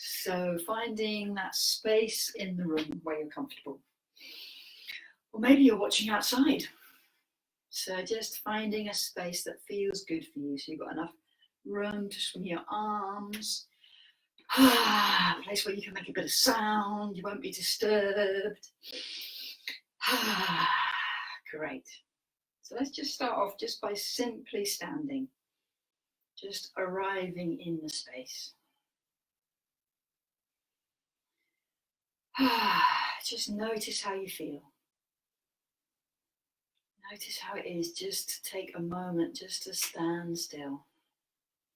So finding that space in the room where you're comfortable. Or maybe you're watching outside. So just finding a space that feels good for you. So you've got enough room to swing your arms. A place where you can make a bit of sound. You won't be disturbed. Great. So let's just start off just by simply standing. Just arriving in the space. Just notice how you feel. Notice how it is just to take a moment just to stand still.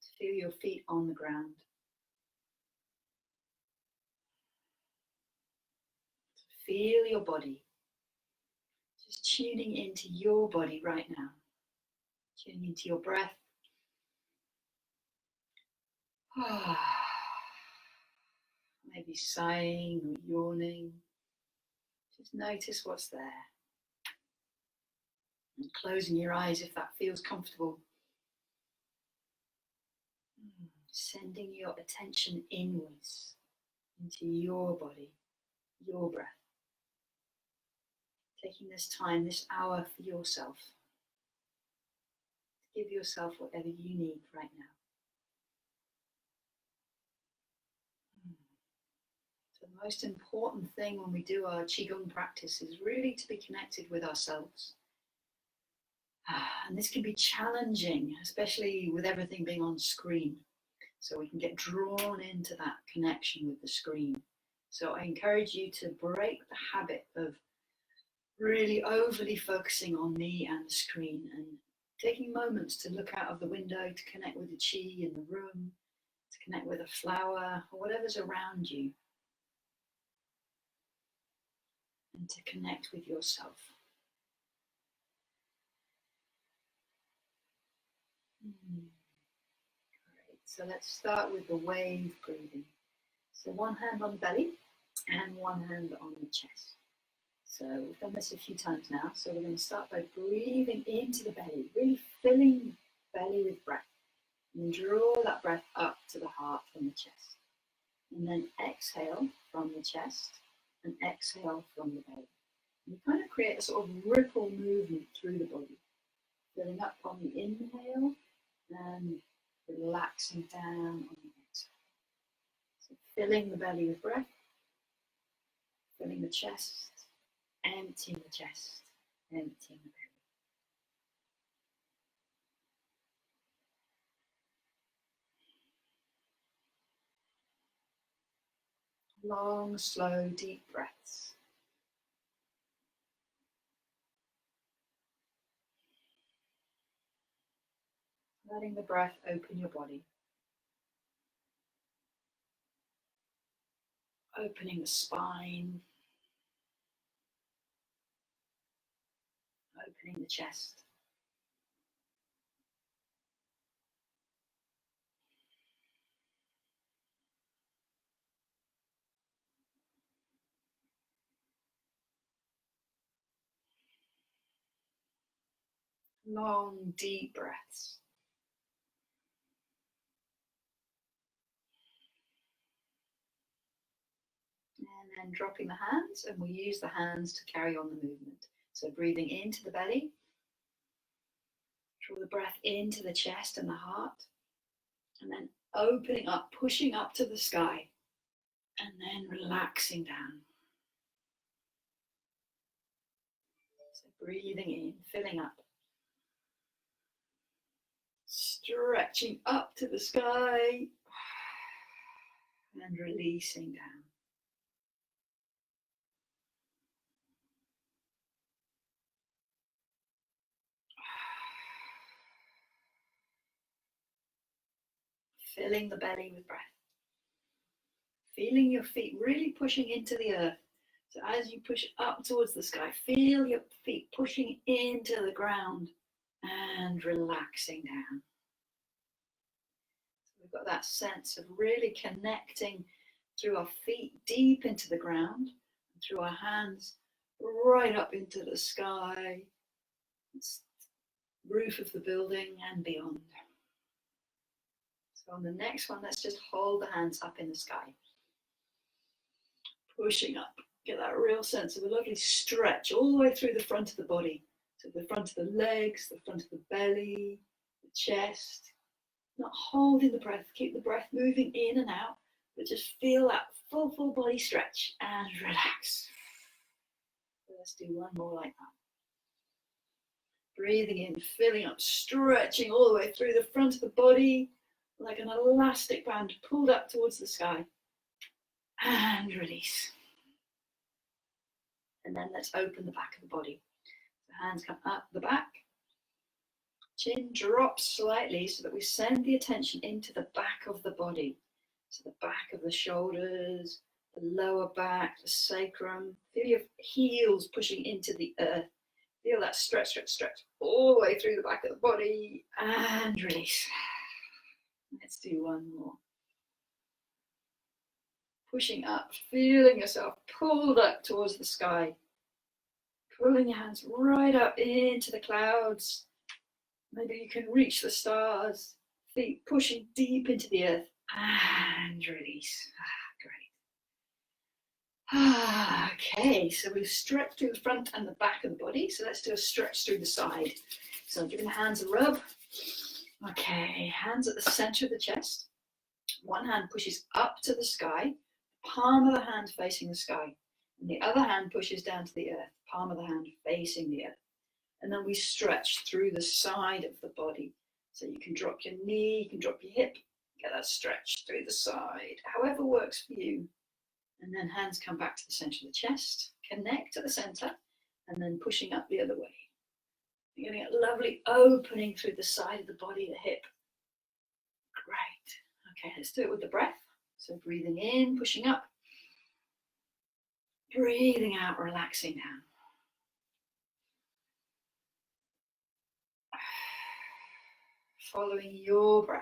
To feel your feet on the ground. To feel your body. Just tuning into your body right now. Tuning into your breath. Maybe sighing or yawning. Just notice what's there. And closing your eyes if that feels comfortable. Sending your attention inwards into your body, your breath. Taking this time, this hour for yourself. Give yourself whatever you need right now. So the most important thing when we do our Qigong practice is really to be connected with ourselves. And this can be challenging, especially with everything being on screen. So we can get drawn into that connection with the screen. So I encourage you to break the habit of really overly focusing on me and the screen and taking moments to look out of the window, to connect with the chi in the room, to connect with a flower or whatever's around you, and to connect with yourself. Great. So let's start with the wave breathing. So one hand on the belly and one hand on the chest. So we've done this a few times now. So we're going to start by breathing into the belly, really filling the belly with breath. And draw that breath up to the heart from the chest. And then exhale from the chest and exhale from the belly. And you kind of create a sort of ripple movement through the body. Filling up on the inhale and relaxing down on the exhale. So filling the belly with breath, filling the chest, emptying the chest, emptying the belly. Long, slow, deep breaths. Letting the breath open your body. Opening the spine. Opening the chest. Long, deep breaths. And then dropping the hands, and we'll use the hands to carry on the movement. So breathing into the belly. Draw the breath into the chest and the heart. And then opening up, pushing up to the sky. And then relaxing down. So breathing in, filling up. Stretching up to the sky. And releasing down. Filling the belly with breath. Feeling your feet really pushing into the earth. So as you push up towards the sky, feel your feet pushing into the ground and relaxing down. So we've got that sense of really connecting through our feet deep into the ground, and through our hands right up into the sky, roof of the building and beyond. So on the next one, let's just hold the hands up in the sky. pushing up. Get that real sense of a lovely stretch all the way through the front of the body. So the front of the legs, the front of the belly, the chest. Not holding the breath, keep the breath moving in and out, but just feel that full body stretch and relax. So let's do one more like that. Breathing in, filling up, stretching all the way through the front of the body, like an elastic band pulled up towards the sky. And release. And then let's open the back of the body. The hands come up the back. Chin drops slightly so that we send the attention into the back of the body. So the back of the shoulders, the lower back, the sacrum. Feel your heels pushing into the earth. Feel that stretch all the way through the back of the body and release. Let's do one more. Pushing up, feeling yourself pulled up towards the sky. Pulling your hands right up into the clouds. Maybe you can reach the stars. Feet pushing deep into the earth and release. Great. Okay, so we've stretched through the front and the back of the body. So let's do a stretch through the side. So giving the hands a rub. Okay, hands at the center of the chest. One hand pushes up to the sky, palm of the hand facing the sky. And the other hand pushes down to the earth, palm of the hand facing the earth. And then we stretch through the side of the body. So you can drop your knee, you can drop your hip, get that stretch through the side, however works for you. And then hands come back to the center of the chest, connect to the center, and then pushing up the other way. You're getting a lovely opening through the side of the body, the hip. Great. Okay, let's do it with the breath. So breathing in, pushing up. Breathing out, relaxing down. Following your breath.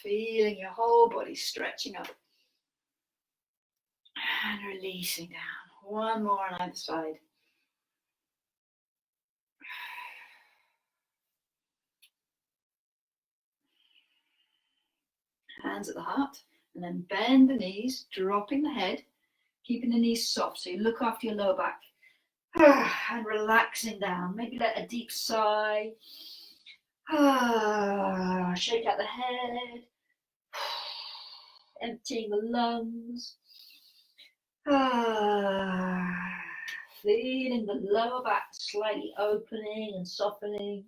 Feeling your whole body stretching up. And releasing down. One more on either side. Hands at the heart. And then bend the knees, dropping the head, keeping the knees soft. So you look after your lower back. And relaxing down. Maybe let a deep sigh. Shake out the head. Emptying the lungs. Feeling the lower back slightly opening and softening.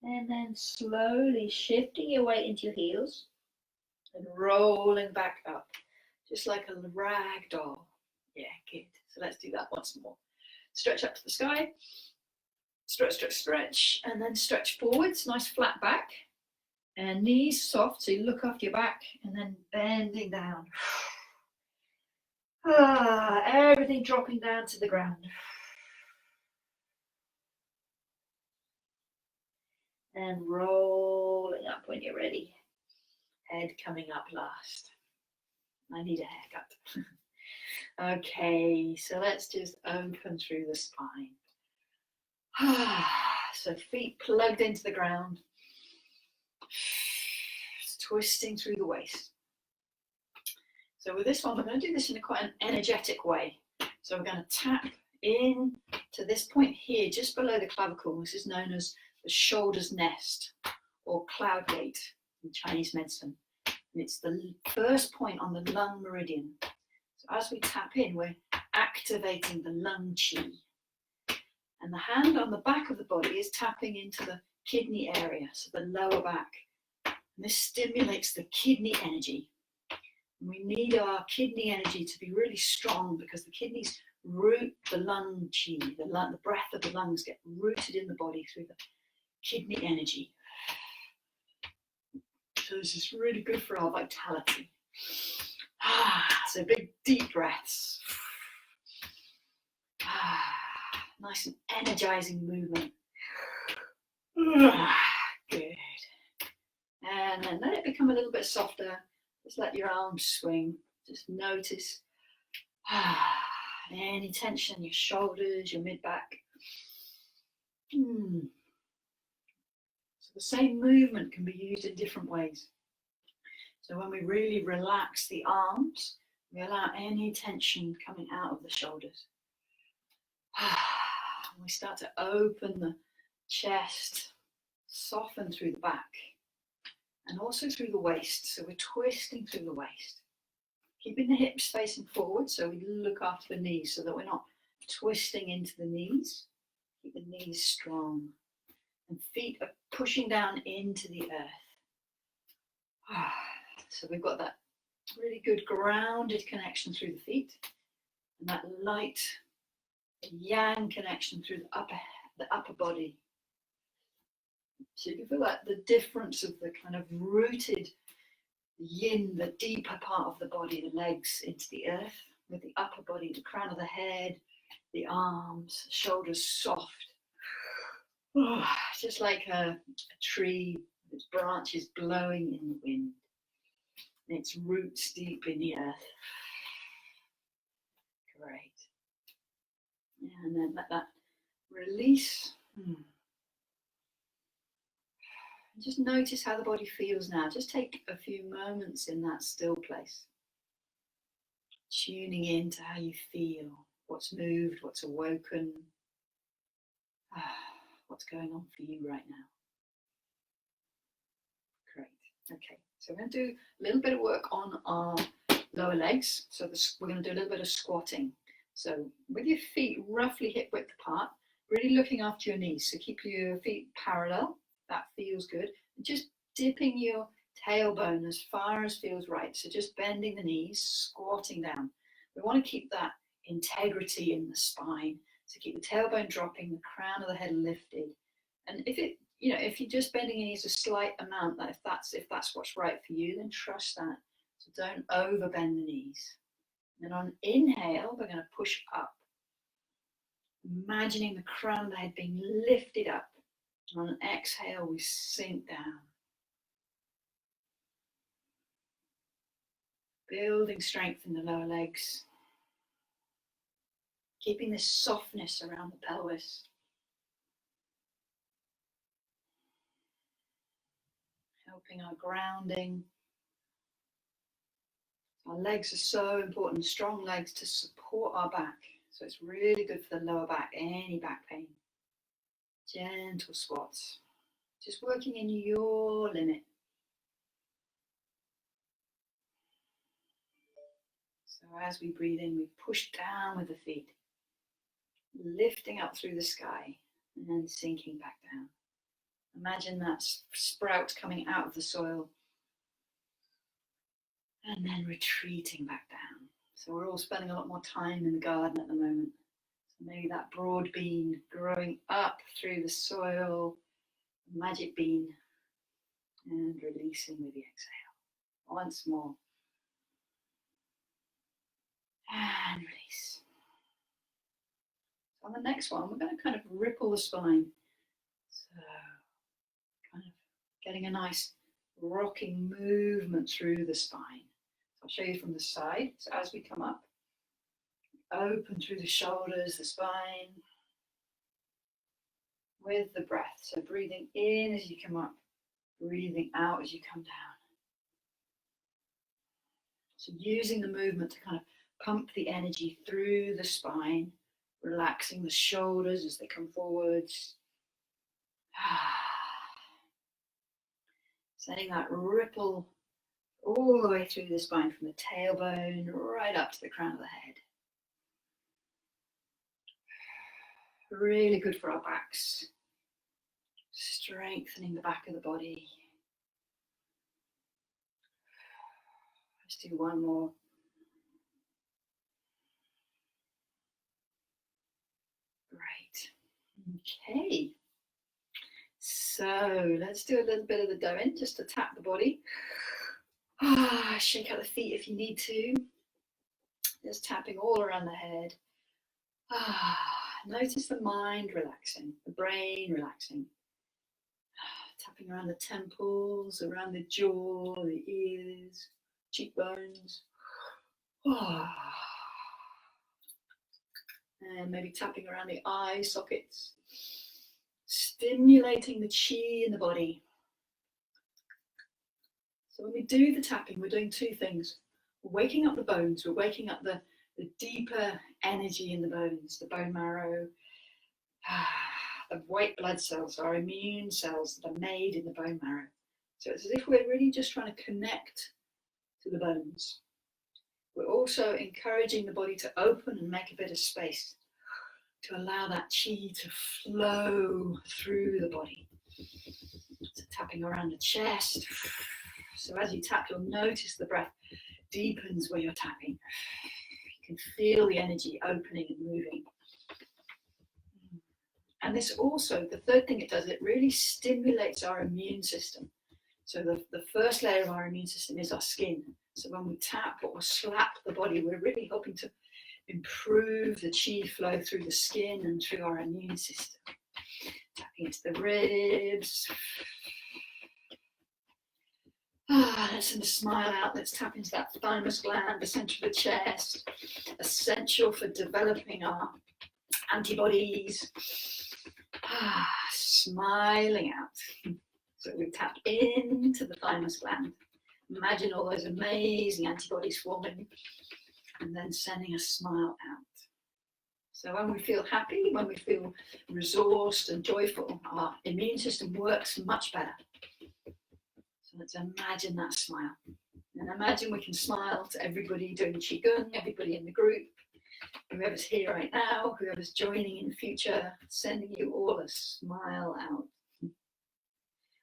And then slowly shifting your weight into your heels and rolling back up, just like a rag doll. Yeah, good. So let's do that once more. Stretch up to the sky. Stretch, and then stretch forwards, nice flat back. And knees soft, so you look after your back, and then bending down. Everything dropping down to the ground. And rolling up when you're ready. Head coming up last. I need a haircut. Okay, so let's just open through the spine. So feet plugged into the ground. Twisting through the waist. So with this one, we're going to do this in quite an energetic way. So we're going to tap in to this point here, just below the clavicle. This is known as the shoulder's nest or cloud gate in Chinese medicine. And it's the first point on the lung meridian. So as we tap in, we're activating the lung qi. And the hand on the back of the body is tapping into the kidney area, so the lower back. And this stimulates the kidney energy. And we need our kidney energy to be really strong because the kidneys root the lung qi, the breath of the lungs get rooted in the body through the kidney energy. So this is really good for our vitality. So big deep breaths. Nice and energizing movement. Good. And then let it become a little bit softer. Just let your arms swing. Just notice any tension in your shoulders, your mid-back. The same movement can be used in different ways. So when we really relax the arms, we allow any tension coming out of the shoulders. We start to open the chest, soften through the back, and also through the waist. So we're twisting through the waist, keeping the hips facing forward so we look after the knees so that we're not twisting into the knees. Keep the knees strong, and feet are pushing down into the earth. So we've got that really good grounded connection through the feet, and that light yang connection through the upper body. So you can feel that the difference of the kind of rooted yin, the deeper part of the body, the legs into the earth, with the upper body, the crown of the head, the arms, shoulders soft. Just like a tree with its branches blowing in the wind, and its roots deep in the earth. Great. And then let that release. Just notice how the body feels now. Just take a few moments in that still place. Tuning in to how you feel, what's moved, what's awoken, what's going on for you right now. Great. Okay, so we're going to do a little bit of work on our lower legs. So we're going to do a little bit of squatting. So with your feet roughly hip width apart, really looking after your knees. So keep your feet parallel. That feels good. And just dipping your tailbone as far as feels right. So just bending the knees, squatting down. We want to keep that integrity in the spine. So keep the tailbone dropping, the crown of the head lifted. And if you're just bending your knees a slight amount, that if that's what's right for you, then trust that. So don't overbend the knees. And on inhale, we're going to push up. Imagining the crown of the head being lifted up. On an exhale, we sink down. Building strength in the lower legs. Keeping this softness around the pelvis. Helping our grounding. Our legs are so important, strong legs to support our back. So it's really good for the lower back, any back pain. Gentle squats. Just working in your limit. So as we breathe in, we push down with the feet. Lifting up through the sky and then sinking back down. Imagine that sprout coming out of the soil and then retreating back down. So we're all spending a lot more time in the garden at the moment. So maybe that broad bean growing up through the soil, magic bean, and releasing with the exhale. Once more. And release. So on the next one, we're going to kind of ripple the spine. So kind of getting a nice rocking movement through the spine. I'll show you from the side. So as we come up, open through the shoulders, the spine, with the breath. So breathing in as you come up, breathing out as you come down. So using the movement to kind of pump the energy through the spine, relaxing the shoulders as they come forwards. Sending that ripple all the way through the spine from the tailbone right up to the crown of the head. Really good for our backs. Strengthening the back of the body. Let's do one more. Great. Okay. So let's do a little bit of the doing just to tap the body. Shake out the feet if you need to. Just tapping all around the head. Notice the mind relaxing, the brain relaxing. Tapping around the temples, around the jaw, the ears, cheekbones. And maybe tapping around the eye sockets. stimulating the chi in the body. So when we do the tapping, we're doing two things. We're waking up the bones, we're waking up the deeper energy in the bones, the bone marrow, the white blood cells, our immune cells that are made in the bone marrow. So it's as if we're really just trying to connect to the bones. We're also encouraging the body to open and make a bit of space to allow that chi to flow through the body. So tapping around the chest. So as you tap, you'll notice the breath deepens where you're tapping. You can feel the energy opening and moving. And this also, the third thing it does, it really stimulates our immune system. So the first layer of our immune system is our skin. So when we tap or slap the body, we're really hoping to improve the chi flow through the skin and through our immune system. Tapping into the ribs. Let's send a smile out. Let's tap into that thymus gland, the center of the chest. Essential for developing our antibodies. Smiling out. So we tap into the thymus gland. Imagine all those amazing antibodies forming and then sending a smile out. So when we feel happy, when we feel resourced and joyful, our immune system works much better. So let's imagine that smile. And imagine we can smile to everybody doing Qigong, everybody in the group, whoever's here right now, whoever's joining in the future, sending you all a smile out.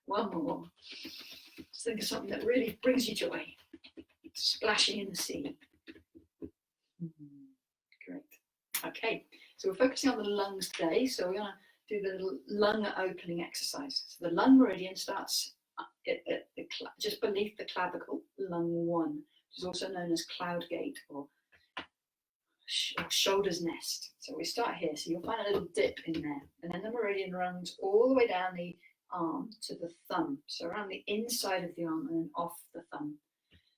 One more. Just think of something that really brings you joy. Splashing in the sea. Great. Okay, so we're focusing on the lungs today. So we're going to do the little lung opening exercise. So the lung meridian starts just beneath the clavicle, lung 1, which is also known as cloud gate or shoulder's nest. So we start here. So you'll find a little dip in there. And then the meridian runs all the way down the arm to the thumb. So around the inside of the arm and then off the thumb.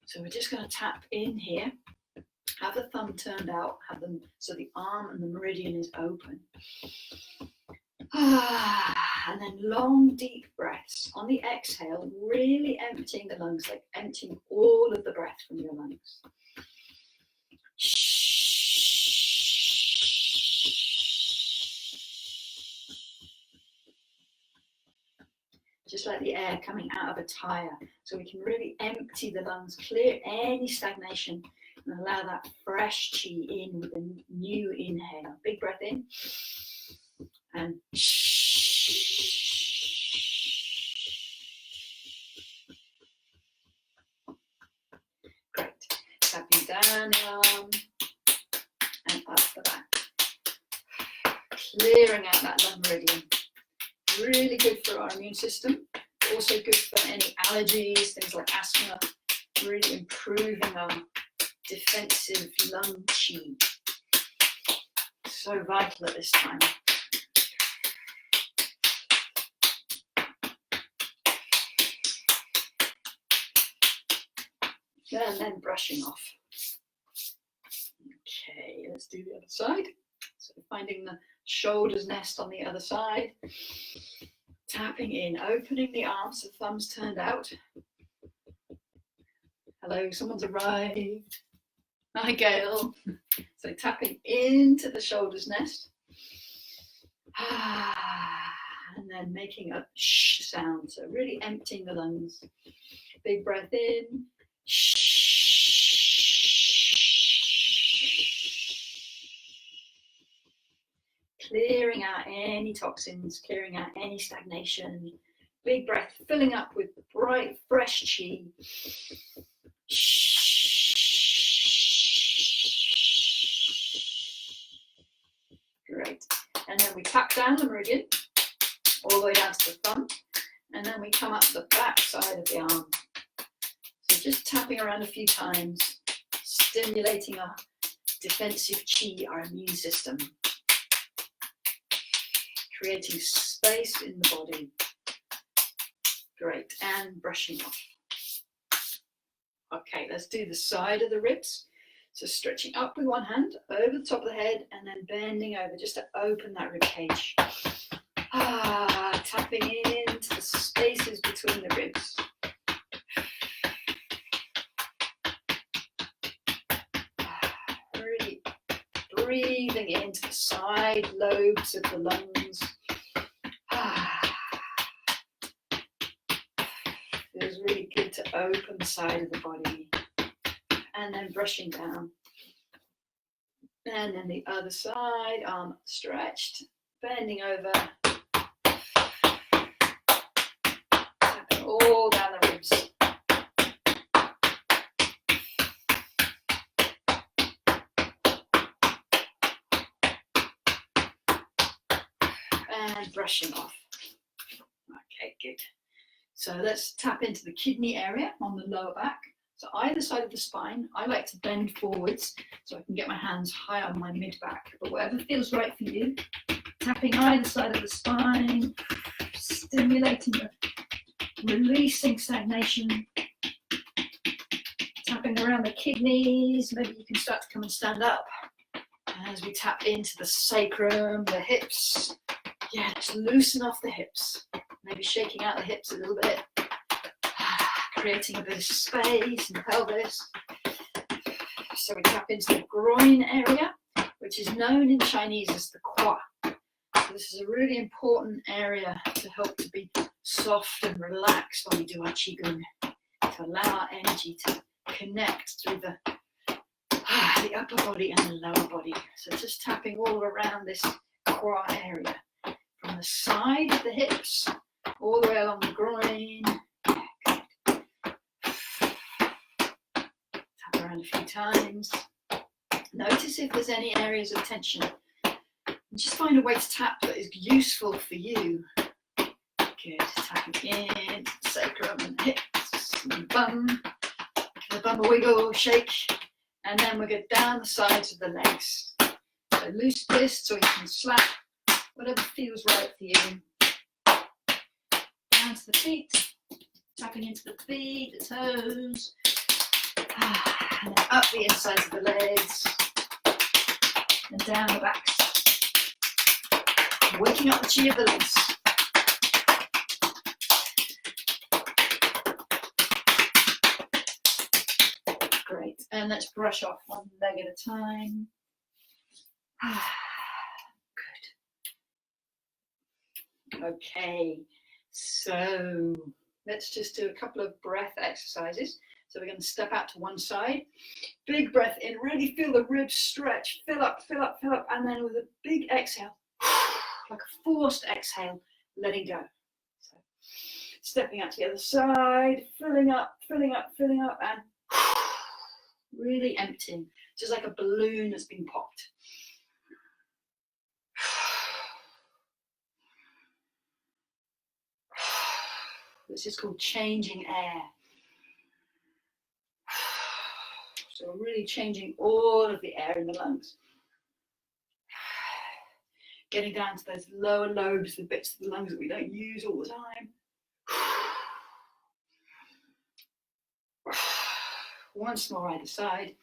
So we're just going to tap in here. Have the thumb turned out, have them so the arm and the meridian is open. And then long, deep breaths. On the exhale, really emptying the lungs, like emptying all of the breath from your lungs. Just like the air coming out of a tire. So we can really empty the lungs, clear any stagnation, and allow that fresh chi in with a new inhale. Big breath in. And great. Tapping down the arm and up the back. Clearing out that lung meridian. Really good for our immune system. Also good for any allergies, things like asthma. Really improving our defensive lung chi. So vital at this time. And then brushing off. Okay, let's do the other side. So finding the shoulder's nest on the other side. Tapping in, opening the arms, the thumb's turned out. Hello, someone's arrived. Hi, Gail. So tapping into the shoulder's nest. And then making a shh sound. So really emptying the lungs. Big breath in. Clearing out any toxins, clearing out any stagnation. Big breath, filling up with bright, fresh chi. Great. And then we tap down the meridian, all the way down to the thumb. And then we come up the back side of the arm. So just tapping around a few times, stimulating our defensive chi, our immune system. Creating space in the body. Great, and brushing off. Okay, let's do the side of the ribs. So stretching up with one hand, over the top of the head, and then bending over just to open that rib cage. Tapping tapping into the spaces between the ribs. Really breathing into the side lobes of the lungs. Feels really good to open the side of the body. And then brushing down. And then the other side, arm stretched, bending over. Tapping all down the ribs. And brushing off. Okay, good. So let's tap into the kidney area on the lower back. So either side of the spine, I like to bend forwards so I can get my hands high on my mid-back. But whatever feels right for you, tapping either side of the spine, stimulating the releasing stagnation, tapping around the kidneys. Maybe you can start to come and stand up as we tap into the sacrum, the hips. Yeah, just loosen off the hips. Maybe shaking out the hips a little bit. Creating a bit of space in the pelvis. So we tap into the groin area, which is known in Chinese as the Qua. So this is a really important area to help to be soft and relaxed when we do our Qigong, to allow our energy to connect through the upper body and the lower body. So just tapping all around this Qua area, from the side of the hips, all the way along the groin. Around a few times. Notice if there's any areas of tension. And just find a way to tap that is useful for you. Good. Tapping in, sacrum and hips, and bum. The bum a wiggle, shake, and then we go down the sides of the legs. So loose fists, or you can slap, whatever feels right for you. Down to the feet, tapping into the feet, the toes. And then up the insides of the legs and down the backs, waking up the chi of the legs. Great, and let's brush off one leg at a time. Good. Okay, so let's just do a couple of breath exercises. So we're going to step out to one side, big breath in, really feel the ribs stretch, fill up, fill up, fill up, and then with a big exhale, like a forced exhale, letting go. So stepping out to the other side, filling up, filling up, filling up, and really emptying, just like a balloon that's been popped. This is called changing air. So we're really changing all of the air in the lungs. Getting down to those lower lobes, the bits of the lungs that we don't use all the time. Once more either side.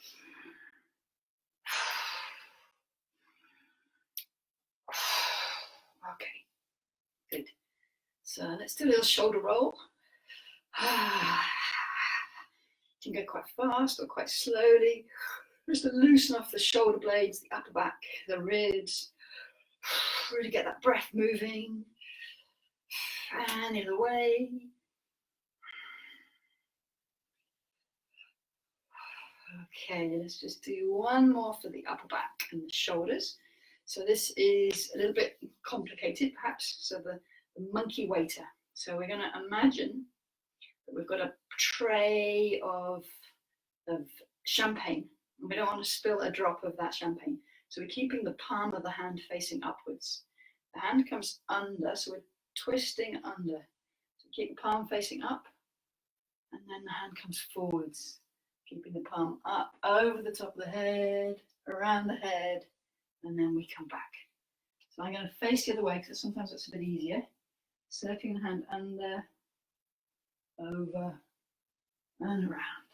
Okay, good. So let's do a little shoulder roll. You can go quite fast or quite slowly, just to loosen off the shoulder blades, the upper back, the ribs. Really get that breath moving. And the other way. Okay, let's just do one more for the upper back and the shoulders. So this is a little bit complicated, perhaps. So the monkey waiter. So we're going to imagine that we've got a tray of champagne, and we don't want to spill a drop of that champagne. So we're keeping the palm of the hand facing upwards. The hand comes under, so we're twisting under. So keep the palm facing up, and then the hand comes forwards, keeping the palm up over the top of the head, around the head, and then we come back. So I'm going to face the other way because sometimes it's a bit easier. Circling the hand under, over, and around.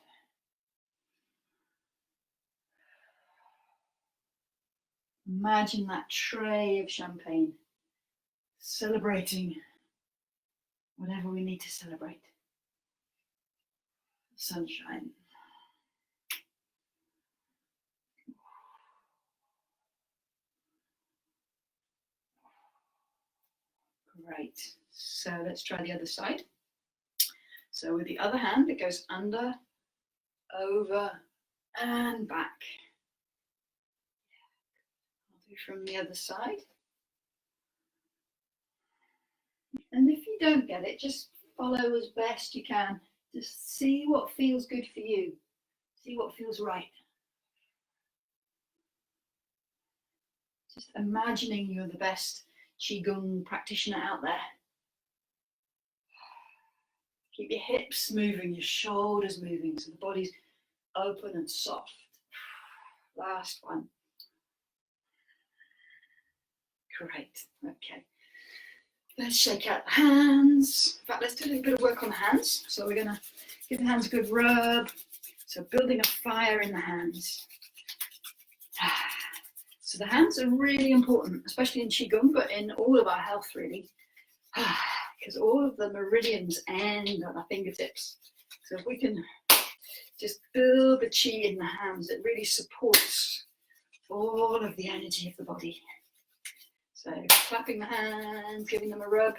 Imagine that tray of champagne, celebrating whatever we need to celebrate. Sunshine. Great. So let's try the other side. So with the other hand, it goes under, over, and back. I'll do from the other side. And if you don't get it, just follow as best you can. Just see what feels good for you. See what feels right. Just imagining you're the best Qigong practitioner out there. Keep your hips moving, your shoulders moving, so the body's open and soft. Last one. Great, okay. Let's shake out the hands. In fact, let's do a little bit of work on the hands. So we're gonna give the hands a good rub. So building a fire in the hands. So the hands are really important, especially in Qigong, but in all of our health really, because all of the meridians end at our fingertips. So if we can just build the Qi in the hands, it really supports all of the energy of the body. So clapping the hands, giving them a rub.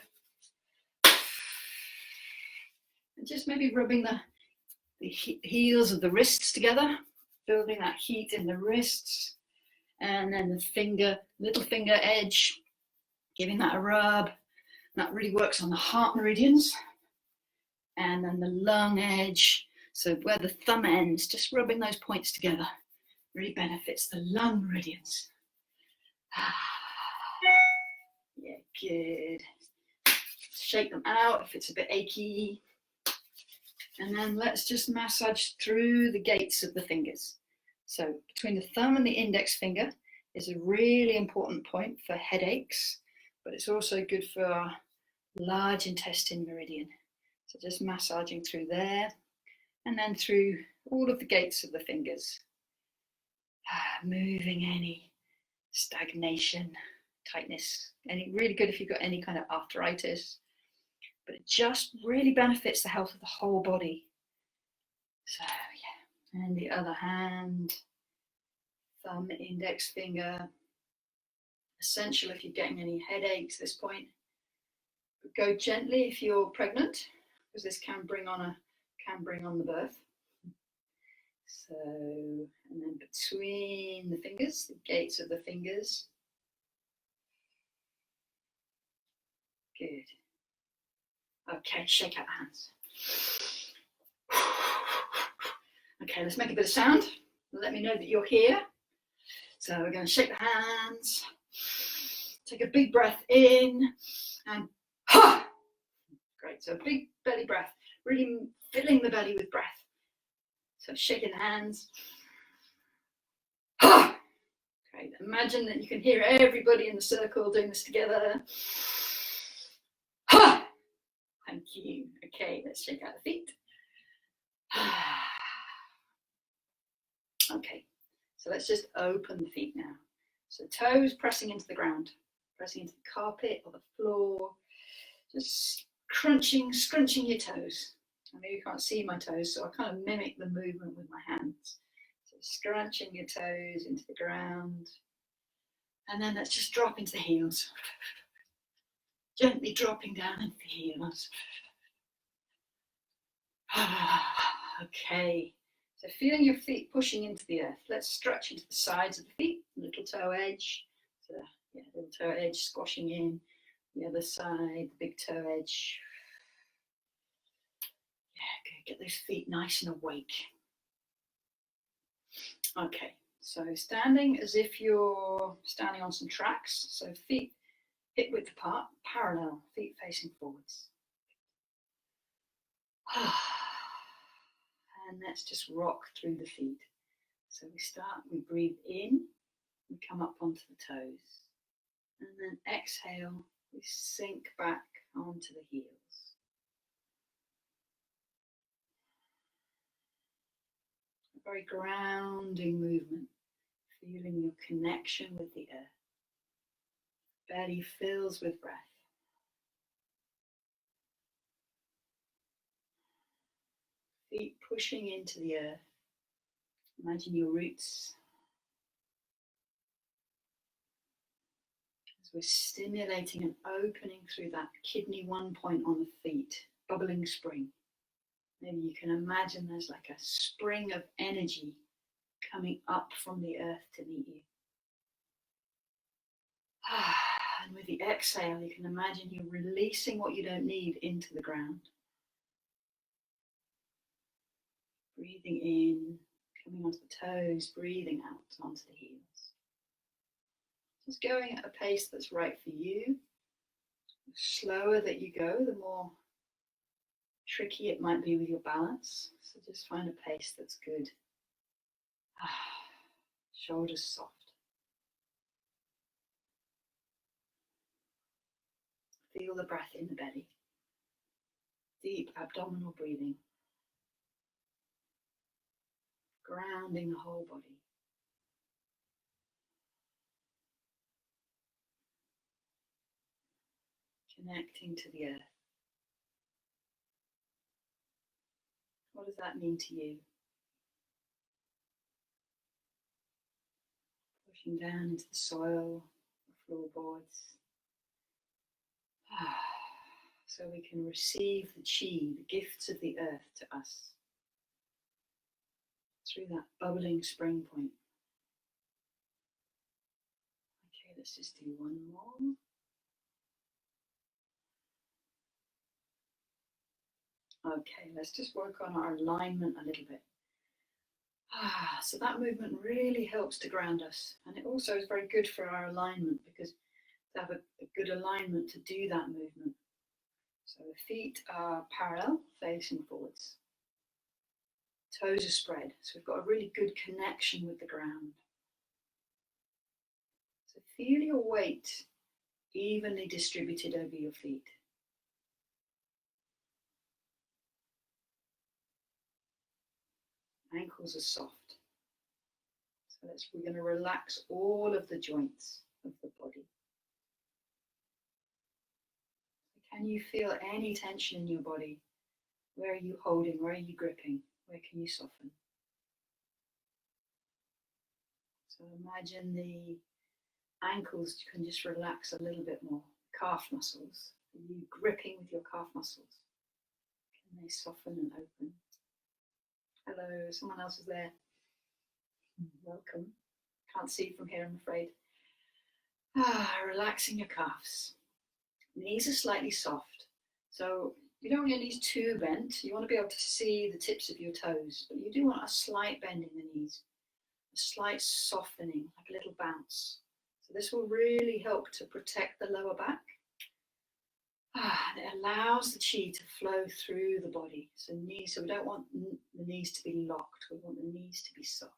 And just maybe rubbing the heels of the wrists together, building that heat in the wrists. And then the little finger edge, giving that a rub. That really works on the heart meridians. And then the lung edge, so where the thumb ends, just rubbing those points together really benefits the lung meridians. Yeah, good. Shake them out if it's a bit achy. And then let's just massage through the gates of the fingers. So between the thumb and the index finger is a really important point for headaches, but it's also good for our large intestine meridian. So just massaging through there and then through all of the gates of the fingers. Moving any stagnation, tightness, really good if you've got any kind of arthritis, but it just really benefits the health of the whole body. So yeah, and the other hand, thumb, index finger, essential if you're getting any headaches at this point. But go gently if you're pregnant, because this can bring on the birth. So, and then between the fingers, the gates of the fingers. Good. Okay, shake out the hands. Okay, let's make a bit of sound. Let me know that you're here. So we're going to shake the hands. Take a big breath in and ha! Great, so big belly breath, really filling the belly with breath. So shaking the hands. Ha! Great, imagine that you can hear everybody in the circle doing this together. Ha! Thank you. Okay, let's shake out the feet. Okay, so let's just open the feet now. So toes pressing into the ground, pressing into the carpet or the floor, just crunching, scrunching your toes. I know you can't see my toes, so I kind of mimic the movement with my hands. So scrunching your toes into the ground. And then let's just drop into the heels. Gently dropping down into the heels. Okay, so feeling your feet pushing into the earth. Let's stretch into the sides of the feet, little toe edge. So yeah, little toe edge squashing in. The other side, the big toe edge. Yeah, good. Get those feet nice and awake. Okay, so standing as if you're standing on some tracks. So feet hip width apart, parallel, feet facing forwards. And let's just rock through the feet. So we start, we breathe in, we come up onto the toes. And then exhale, we sink back onto the heels. A very grounding movement, feeling your connection with the earth. Belly fills with breath. pushing into the earth. Imagine your roots. As we're stimulating and opening through that kidney 1 point on the feet, bubbling spring. Maybe you can imagine there's like a spring of energy coming up from the earth to meet you. And with the exhale, you can imagine you're releasing what you don't need into the ground. Breathing in, coming onto the toes, breathing out onto the heels. Just going at a pace that's right for you. The slower that you go, the more tricky it might be with your balance. So just find a pace that's good. Shoulders soft. Feel the breath in the belly. Deep abdominal breathing. Grounding the whole body. Connecting to the earth. What does that mean to you? Pushing down into the soil, the floorboards. So we can receive the chi, the gifts of the earth to us. Through that bubbling spring point. Okay, let's just do one more. Okay, let's just work on our alignment a little bit. So that movement really helps to ground us, and it also is very good for our alignment because to have a good alignment to do that movement. So the feet are parallel, facing forwards. Toes are spread, so we've got a really good connection with the ground. So feel your weight evenly distributed over your feet. Ankles are soft. So we're going to relax all of the joints of the body. Can you feel any tension in your body? Where are you holding? Where are you gripping? Where can you soften? So imagine the ankles can just relax a little bit more. Calf muscles. Are you gripping with your calf muscles? Can they soften and open? Hello, someone else is there. Welcome. Can't see from here, I'm afraid. Relaxing your calves. Knees are slightly soft. So you don't want your knees too bent. You want to be able to see the tips of your toes, but you do want a slight bend in the knees, a slight softening, like a little bounce. So this will really help to protect the lower back. And it allows the chi to flow through the body. So we don't want the knees to be locked. We want the knees to be soft.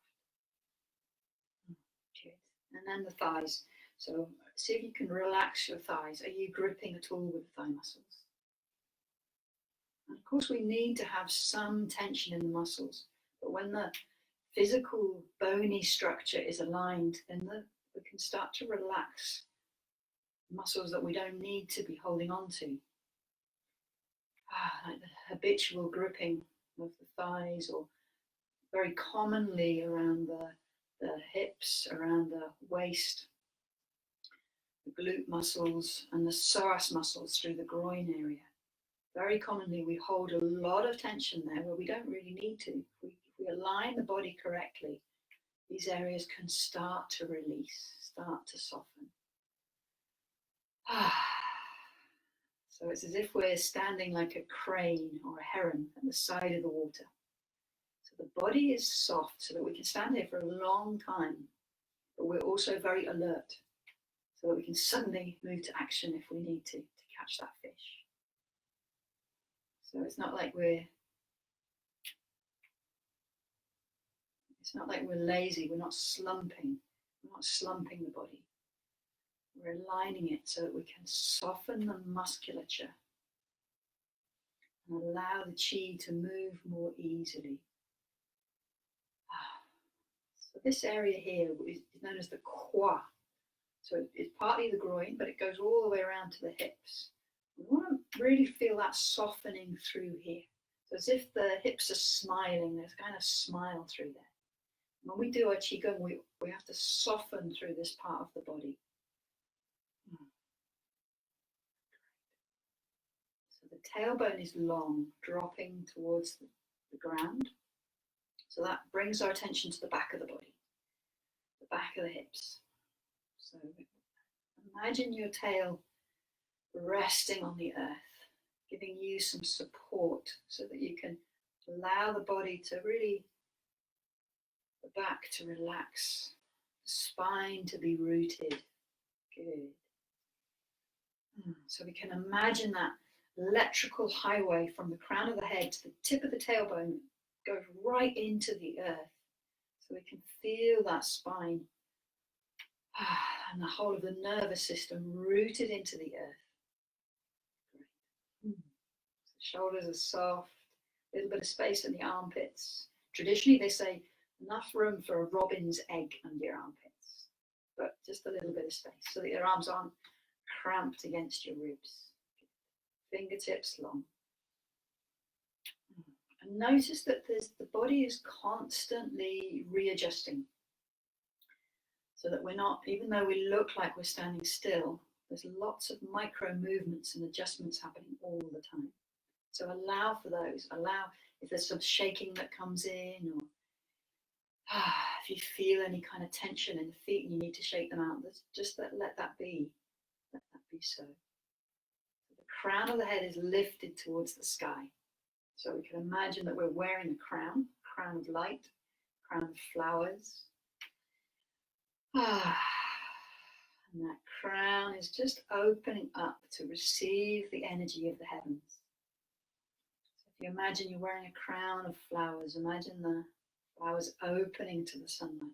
Good. And then the thighs. So see if you can relax your thighs. Are you gripping at all with the thigh muscles? And of course, we need to have some tension in the muscles. But when the physical bony structure is aligned, then we can start to relax muscles that we don't need to be holding on to. Like the habitual gripping of the thighs, or very commonly around the hips, around the waist, the glute muscles and the psoas muscles through the groin area. Very commonly we hold a lot of tension there where we don't really need to. If we align the body correctly, these areas can start to release, start to soften. So it's as if we're standing like a crane or a heron at the side of the water. So the body is soft so that we can stand here for a long time, but we're also very alert so that we can suddenly move to action if we need to catch that fish. So it's not like we're lazy, we're not slumping the body. We're aligning it so that we can soften the musculature and allow the chi to move more easily. So this area here is known as the qua. So it's partly the groin, but it goes all the way around to the hips. We want to really feel that softening through here. So as if the hips are smiling, there's kind of smile through there. When we do our Qigong, we have to soften through this part of the body. So the tailbone is long, dropping towards the ground. So that brings our attention to the back of the body, the back of the hips. So imagine your tail resting on the earth, giving you some support so that you can allow the body to really, the back to relax, the spine to be rooted. Good. So we can imagine that electrical highway from the crown of the head to the tip of the tailbone goes right into the earth. So we can feel that spine and the whole of the nervous system rooted into the earth. Great. The shoulders are soft, a little bit of space in the armpits. Traditionally, they say enough room for a robin's egg under your armpits, but just a little bit of space so that your arms aren't cramped against your ribs. Fingertips long. And notice that the body is constantly readjusting so that we're not, even though we look like we're standing still, there's lots of micro movements and adjustments happening all the time. So allow for those. Allow if there's some shaking that comes in, or if you feel any kind of tension in the feet and you need to shake them out, just let that be. Let that be so. The crown of the head is lifted towards the sky. So we can imagine that we're wearing a crown of light, crown of flowers. And that crown is just opening up to receive the energy of the heavens. So if you imagine you're wearing a crown of flowers, imagine the flowers opening to the sunlight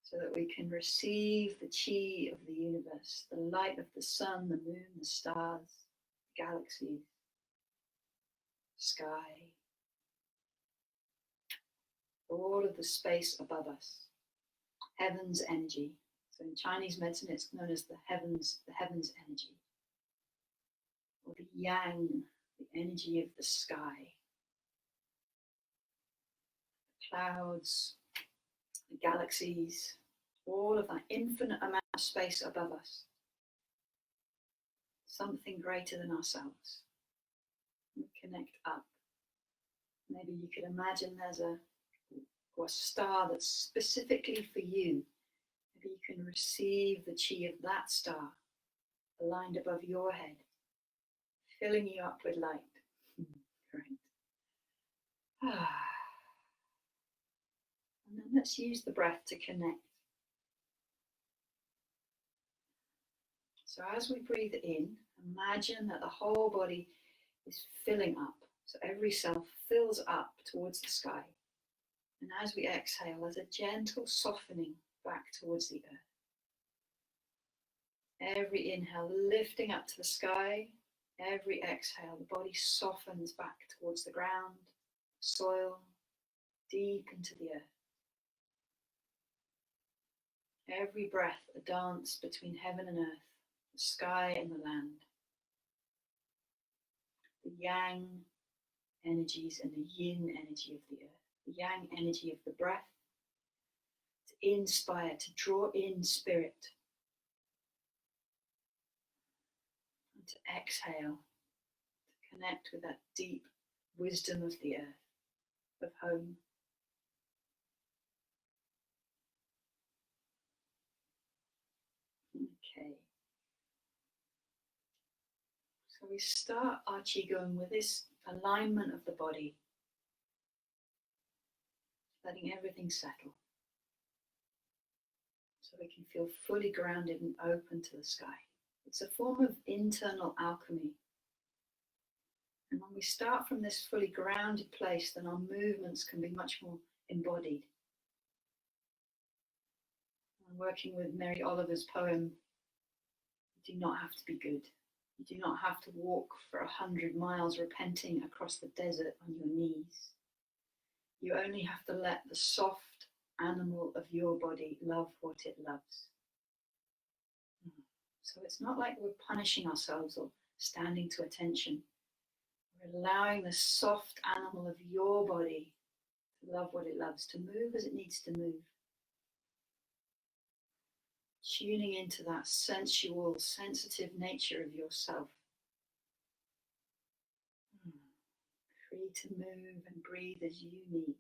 so that we can receive the chi of the universe, the light of the sun, the moon, the stars, the galaxies, sky, all of the space above us, heaven's energy. So in Chinese medicine, it's known as the heavens energy, or the yang, the energy of the sky, the clouds, the galaxies, all of that infinite amount of space above us, something greater than ourselves. We connect up. Maybe you could imagine there's a star that's specifically for you. Maybe you can receive the chi of that star aligned above your head, filling you up with light. Great. And then let's use the breath to connect. So as we breathe in, imagine that the whole body is filling up. So every cell fills up towards the sky. And as we exhale, there's a gentle softening back towards the earth. Every inhale lifting up to the sky. Every exhale, the body softens back towards the ground, soil, deep into the earth. Every breath a dance between heaven and earth, the sky and the land. The yang energies and the yin energy of the earth. The yang energy of the breath, to inspire, to draw in spirit, and to exhale, to connect with that deep wisdom of the earth, of home. Okay. So we start our Qigong with this alignment of the body, letting everything settle so we can feel fully grounded and open to the sky. It's a form of internal alchemy. And when we start from this fully grounded place, then our movements can be much more embodied. I'm working with Mary Oliver's poem, "You do not have to be good. You do not have to walk for 100 miles repenting across the desert on your knees. You only have to let the soft animal of your body love what it loves." So it's not like we're punishing ourselves or standing to attention. We're allowing the soft animal of your body to love what it loves, to move as it needs to move. Tuning into that sensual, sensitive nature of yourself. Free to move and breathe as you need.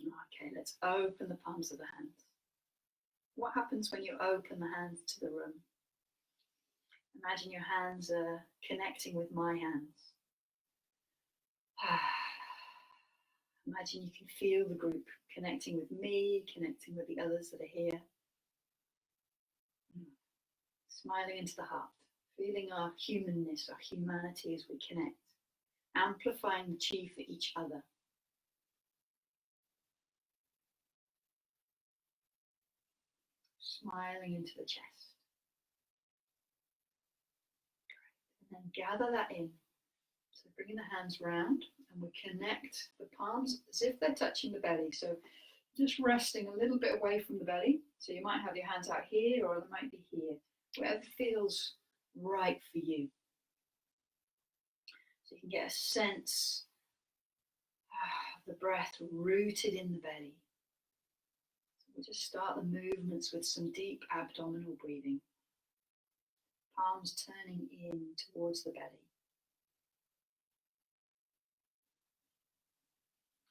Okay, let's open the palms of the hands. What happens when you open the hands to the room? Imagine your hands are connecting with my hands. Imagine you can feel the group connecting with me, connecting with the others that are here. Smiling into the heart, feeling our humanness, our humanity as we connect, amplifying the chi for each other. Smiling into the chest. And then gather that in. So bringing the hands round, and we connect the palms as if they're touching the belly. So just resting a little bit away from the belly. So you might have your hands out here, or they might be here, wherever feels right for you. So you can get a sense of the breath rooted in the belly. So we'll just start the movements with some deep abdominal breathing. Palms turning in towards the belly.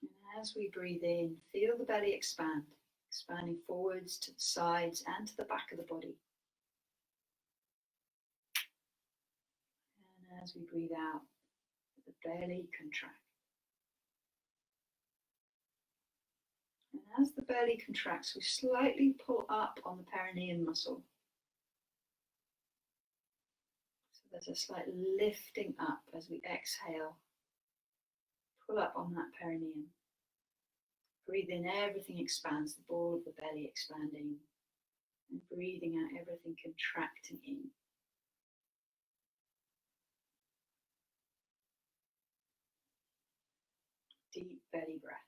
And as we breathe in, feel the belly expand, expanding forwards to the sides and to the back of the body. And as we breathe out, the belly contract. And as the belly contracts, we slightly pull up on the perineum muscle. So there's a slight lifting up as we exhale. Pull up on that perineum. Breathe in, everything expands, the ball of the belly expanding. And breathing out, everything contracting in. Deep belly breaths.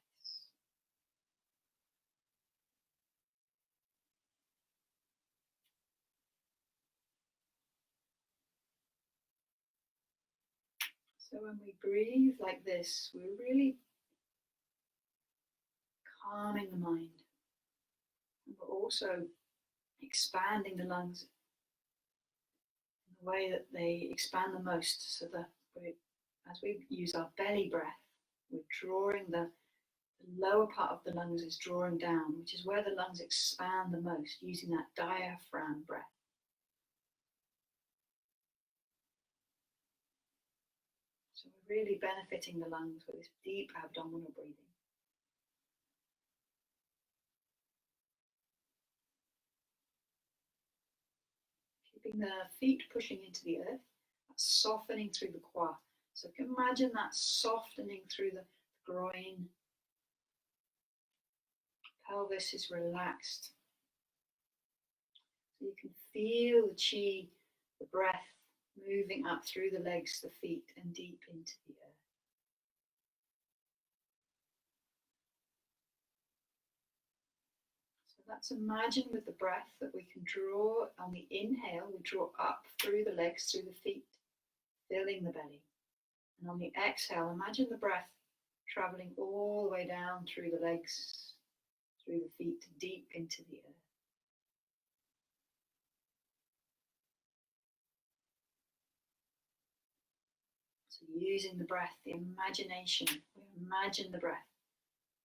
So when we breathe like this, we're really calming the mind. And we're also expanding the lungs in the way that they expand the most, so that as we use our belly breath, we're drawing the lower part of the lungs is drawing down, which is where the lungs expand the most, using that diaphragm breath. So we're really benefiting the lungs with this deep abdominal breathing. Keeping the feet pushing into the earth, softening through the quad. So imagine that softening through the groin. Pelvis is relaxed. So you can feel the chi, the breath moving up through the legs, the feet, and deep into the earth. So let's imagine with the breath that we can draw on the inhale, we draw up through the legs, through the feet, filling the belly. And on the exhale, imagine the breath traveling all the way down through the legs, through the feet, deep into the earth. So using the breath, the imagination, we imagine the breath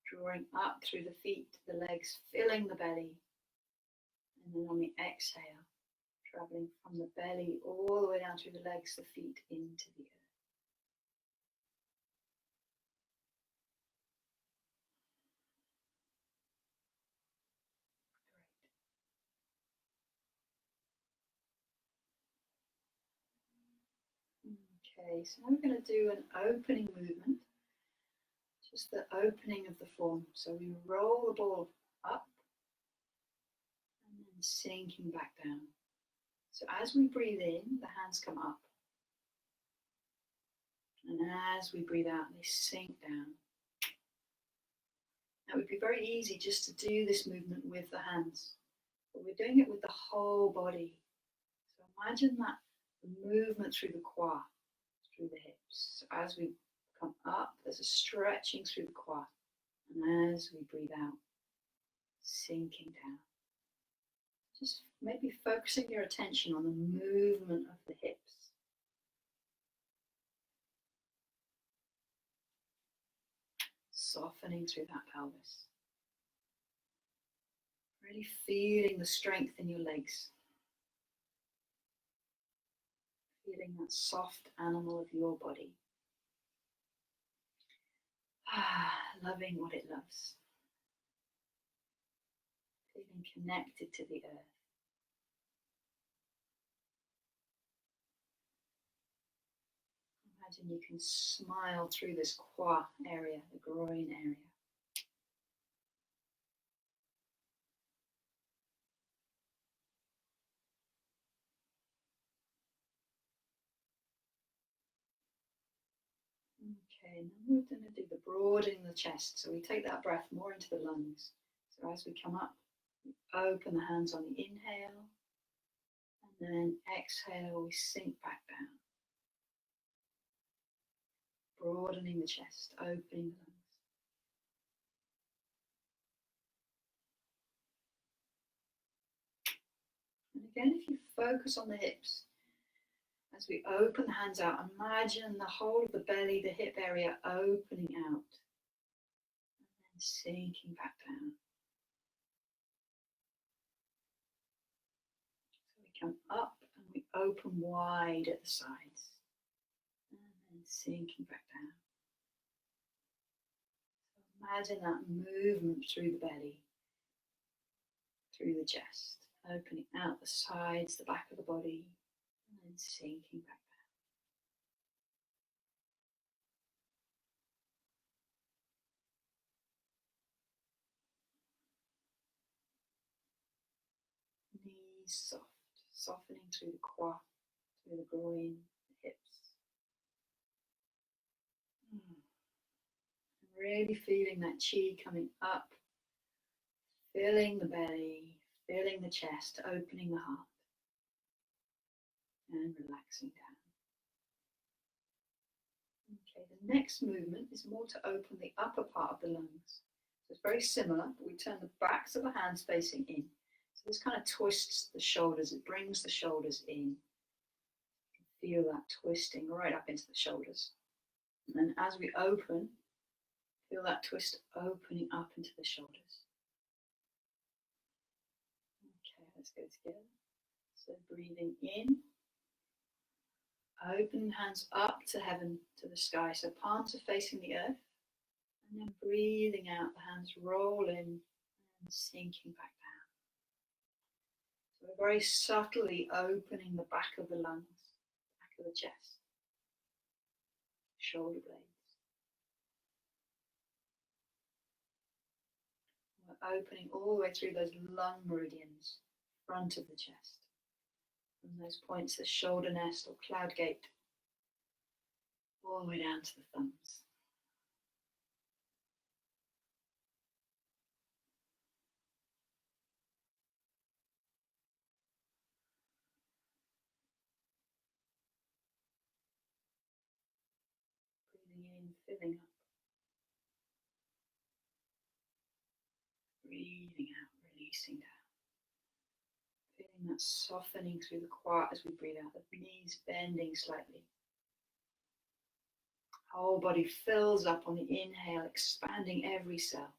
drawing up through the feet, the legs, filling the belly. And then on the exhale, traveling from the belly all the way down through the legs, the feet, into the earth. Okay, so now we're going to do an opening movement, just the opening of the form. So we roll the ball up and then sinking back down. So as we breathe in, the hands come up. And as we breathe out, they sink down. Now it would be very easy just to do this movement with the hands, but we're doing it with the whole body. So imagine that the movement through the quad, through the hips. So as we come up, there's a stretching through the quad. And as we breathe out, sinking down. Just maybe focusing your attention on the movement of the hips. Softening through that pelvis. Really feeling the strength in your legs. Feeling that soft animal of your body. Loving what it loves. Feeling connected to the earth. Imagine you can smile through this quad area, the groin area. Okay, now we're going to do the broadening the chest. So we take that breath more into the lungs. So as we come up, we open the hands on the inhale. And then exhale, we sink back down. Broadening the chest, opening the lungs. And again, if you focus on the hips, as we open the hands out, imagine the whole of the belly, the hip area opening out. And then sinking back down. So we come up and we open wide at the sides. And then sinking back down. So imagine that movement through the belly, through the chest, opening out the sides, the back of the body, and then sinking back down. Knees soft, softening through the quad, through the groin, the hips. Really feeling that chi coming up, filling the belly, filling the chest, opening the heart, and relaxing down. Okay, the next movement is more to open the upper part of the lungs. So it's very similar, but we turn the backs of the hands facing in. So this kind of twists the shoulders, it brings the shoulders in. You can feel that twisting right up into the shoulders. And then as we open, feel that twist opening up into the shoulders. Okay, let's go together. So breathing in, open hands up to heaven, to the sky. So palms are facing the earth. And then breathing out, the hands roll in and sinking back down. So we're very subtly opening the back of the lungs, back of the chest, shoulder blades. We're opening all the way through those lung meridians, front of the chest. From those points, the shoulder nest or cloud gate, all the way down to the thumbs. Breathing in, filling up. Breathing out, releasing down. Feeling that softening through the quad as we breathe out, the knees bending slightly. Whole body fills up on the inhale, expanding every cell.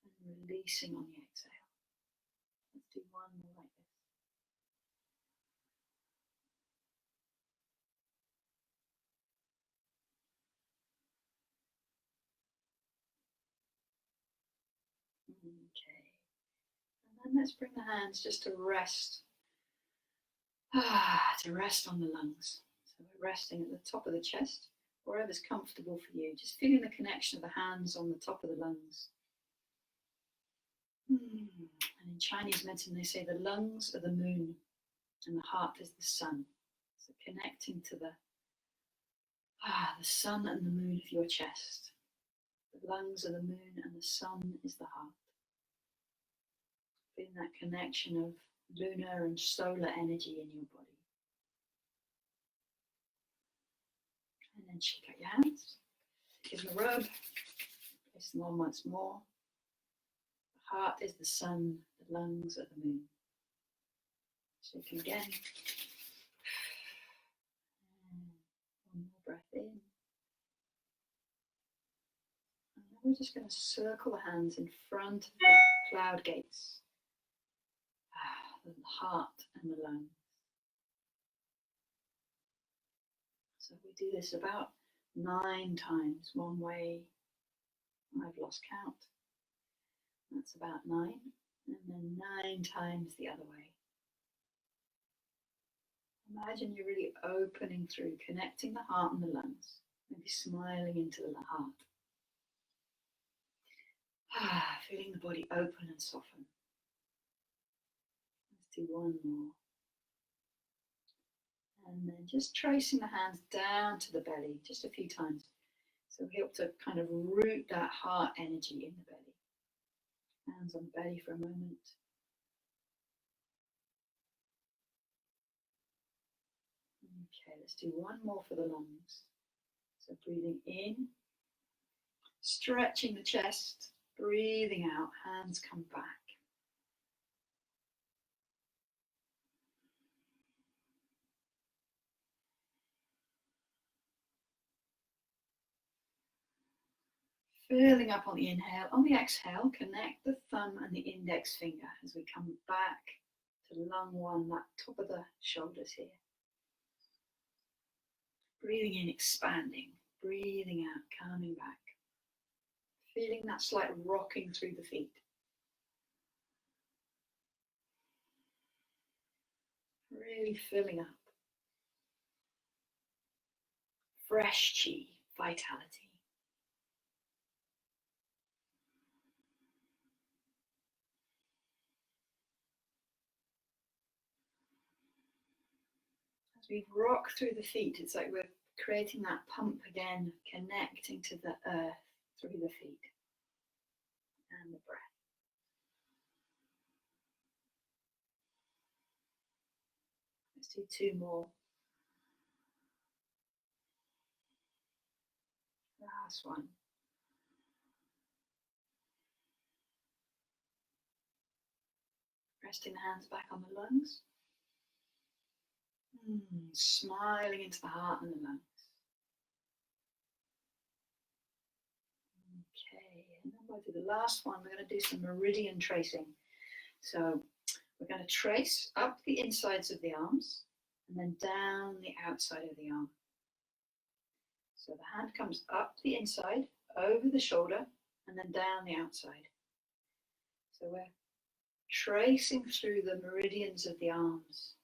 And releasing on the exhale. Let's do one more like this. Okay. And then let's bring the hands just to rest. To rest on the lungs. So we're resting at the top of the chest, wherever's comfortable for you. Just feeling the connection of the hands on the top of the lungs. And in Chinese medicine, they say the lungs are the moon and the heart is the sun. So connecting to the sun and the moon of your chest. The lungs are the moon and the sun is the heart. Feeling that connection of lunar and solar energy in your body. And then shake out your hands. Give them a rub. Place them on once more. The heart is the sun, the lungs are the moon. Shake them again. And one more breath in. And then we're just going to circle the hands in front of the cloud gates. The heart and the lungs. So we do this about 9 times one way. I've lost count. That's about 9. And then 9 times the other way. Imagine you're really opening through, connecting the heart and the lungs. Maybe smiling into the heart. Feeling the body open and soften. Let's do one more. And then just tracing the hands down to the belly, just a few times. So we help to kind of root that heart energy in the belly. Hands on the belly for a moment. Okay, let's do one more for the lungs. So breathing in, stretching the chest, breathing out, hands come back. Filling up on the inhale. On the exhale, connect the thumb and the index finger as we come back to lung 1, that top of the shoulders here. Breathing in, expanding. Breathing out, coming back. Feeling that slight rocking through the feet. Really filling up. Fresh chi, vitality. As we rock through the feet, it's like we're creating that pump again, connecting to the earth through the feet and the breath. Let's do 2 more. Last one. Resting the hands back on the lungs. Smiling into the heart and the lungs. Okay, and then we'll do the last one. We're going to do some meridian tracing. So we're going to trace up the insides of the arms and then down the outside of the arm. So the hand comes up the inside, over the shoulder, and then down the outside. So we're tracing through the meridians of the arms,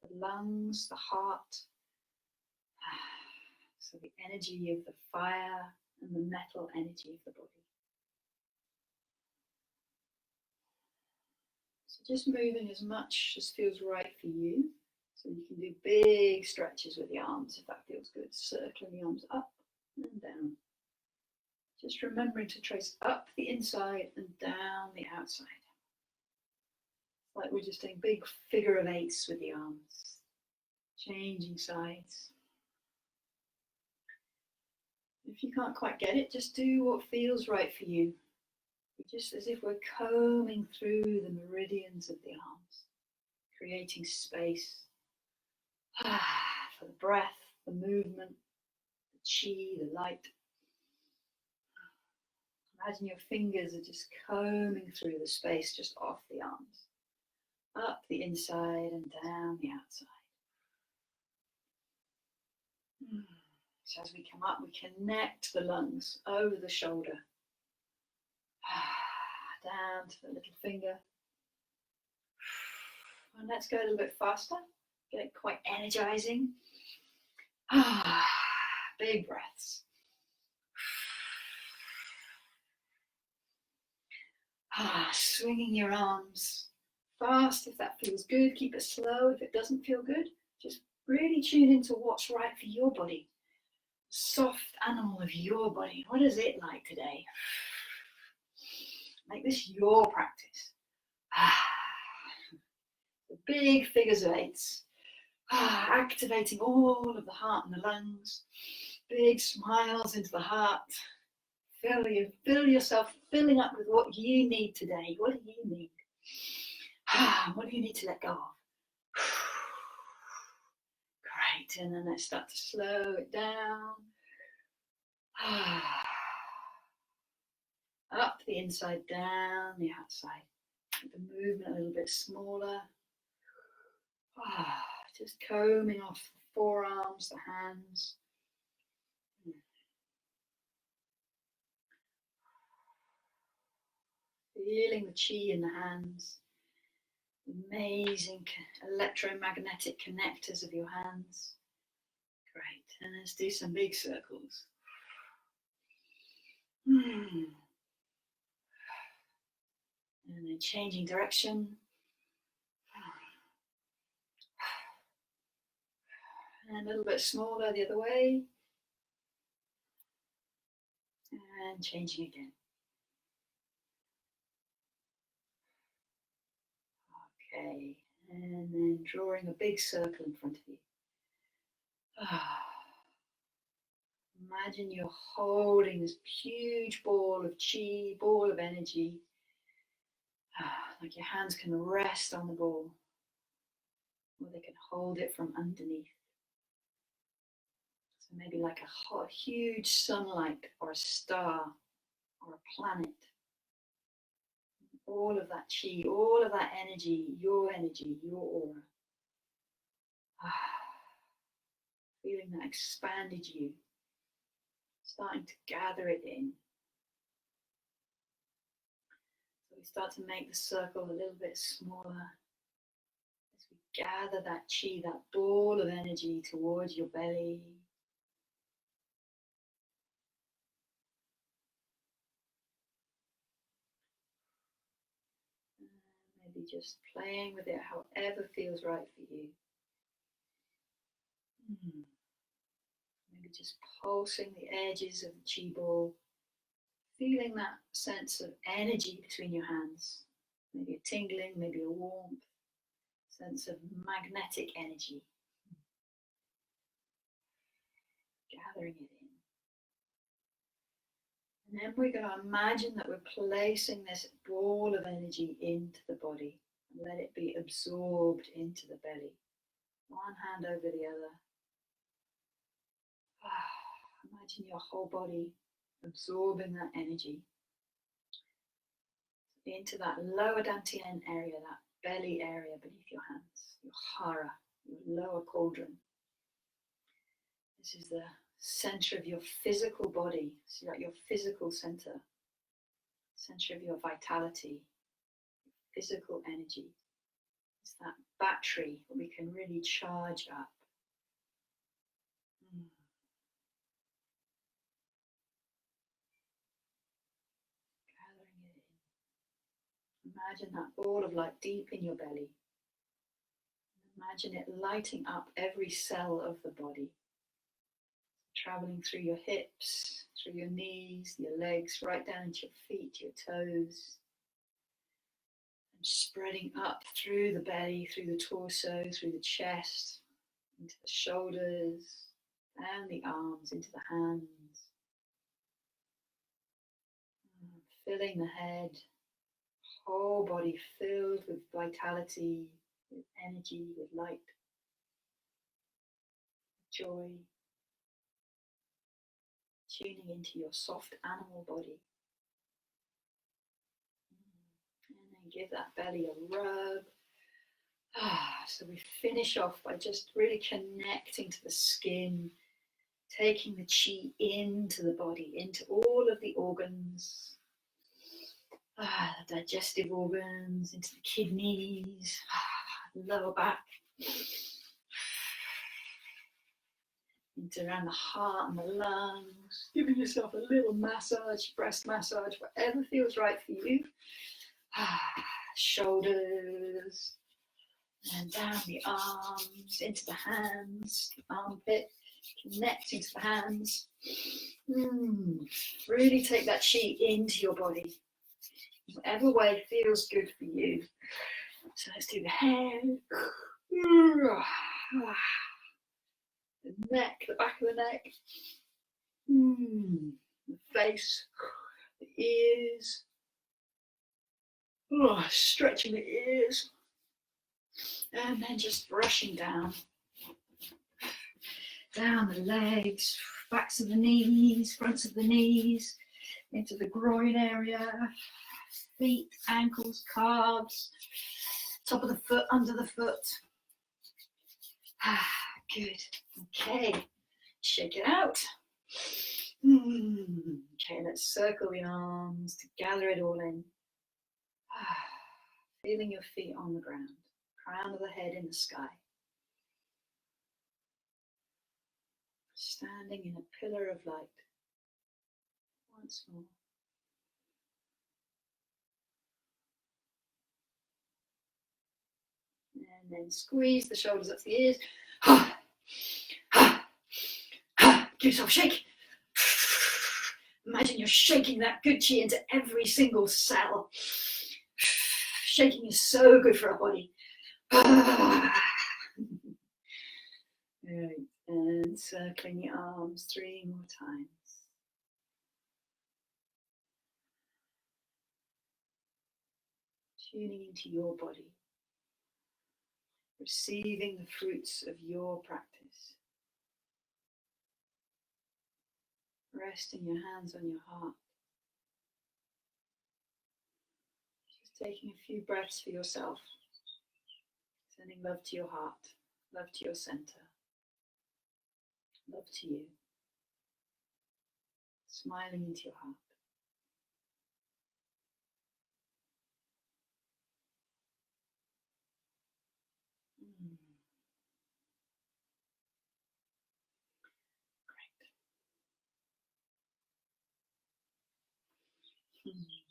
the lungs, the heart. So the energy of the fire and the metal energy of the body. So just moving as much as feels right for you. So you can do big stretches with the arms if that feels good. Circling the arms up and down. Just remembering to trace up the inside and down the outside. Like we're just doing big figure of 8s with the arms. Changing sides. If you can't quite get it, just do what feels right for you. Just as if we're combing through the meridians of the arms, creating space for the breath, the movement, the chi, the light. Imagine your fingers are just combing through the space just off the arms, up the inside and down the outside. So as we come up, we connect the lungs over the shoulder, down to the little finger. And let's go a little bit faster, get it quite energizing. Big breaths. Swinging your arms fast if that feels good. Keep it slow if it doesn't feel good. Just really tune into what's right for your body. Soft animal of your body. What is it like today? Make this your practice. big figures of eights. Activating all of the heart and the lungs. Big smiles into the heart. Feel yourself filling up with what you need today. What do you need? What do you need to let go of? Great. And then let's start to slow it down. Up the inside, down the outside. Make the movement a little bit smaller. Just combing off the forearms, the hands. Feeling the chi in the hands. Amazing electromagnetic connectors of your hands. Great. And let's do some big circles. And then changing direction. And a little bit smaller the other way. And changing again. Okay, and then drawing a big circle in front of you. Imagine you're holding this huge ball of chi, ball of energy. Like your hands can rest on the ball, or they can hold it from underneath. So maybe like a hot, huge sunlight or a star or a planet. All of that chi, all of that energy, your aura. Feeling that expanded you. Starting to gather it in. So we start to make the circle a little bit smaller. As we gather that chi, that ball of energy towards your belly. Maybe just playing with it however feels right for you. Maybe just pulsing the edges of the chi ball, feeling that sense of energy between your hands. Maybe a tingling, maybe a warmth, sense of magnetic energy. Gathering it in. And then we're going to imagine that we're placing this ball of energy into the body and let it be absorbed into the belly. One hand over the other. Imagine your whole body absorbing that energy into that lower dantian area, that belly area beneath your hands, your hara, your lower cauldron. This is the center of your physical body, so like your physical center of your vitality, physical energy. It's that battery that we can really charge up. Gathering it in. Imagine that ball of light deep in your belly. Imagine it lighting up every cell of the body. Traveling through your hips, through your knees, your legs, right down into your feet, your toes. And spreading up through the belly, through the torso, through the chest, into the shoulders, down the arms, into the hands. Filling the head, whole body filled with vitality, with energy, with light, joy. Tuning into your soft animal body. And then give that belly a rub. So we finish off by just really connecting to the skin, taking the chi into the body, into all of the organs, the digestive organs, into the kidneys, lower back, into around the heart and the lungs, giving yourself a little massage, breast massage, whatever feels right for you. Shoulders, and down the arms, into the hands, the armpit, connecting to the hands. Really take that chi into your body, whatever way feels good for you. So let's do the head, the neck, the back of the neck, the face, the ears, stretching the ears, and then just brushing down the legs, backs of the knees, fronts of the knees, into the groin area, feet, ankles, calves, top of the foot, under the foot. Good. Okay, shake it out. Okay, let's circle the arms to gather it all in. Feeling your feet on the ground, crown of the head in the sky. Standing in a pillar of light. Once more. And then squeeze the shoulders up to the ears. Give yourself a shake. Imagine you're shaking that good chi into every single cell. Shaking is so good for our body. Right. And circling the arms 3 more times. Tuning into your body. Receiving the fruits of your practice. Resting your hands on your heart. Just taking a few breaths for yourself. Sending love to your heart, love to your center, love to you. Smiling into your heart. Great.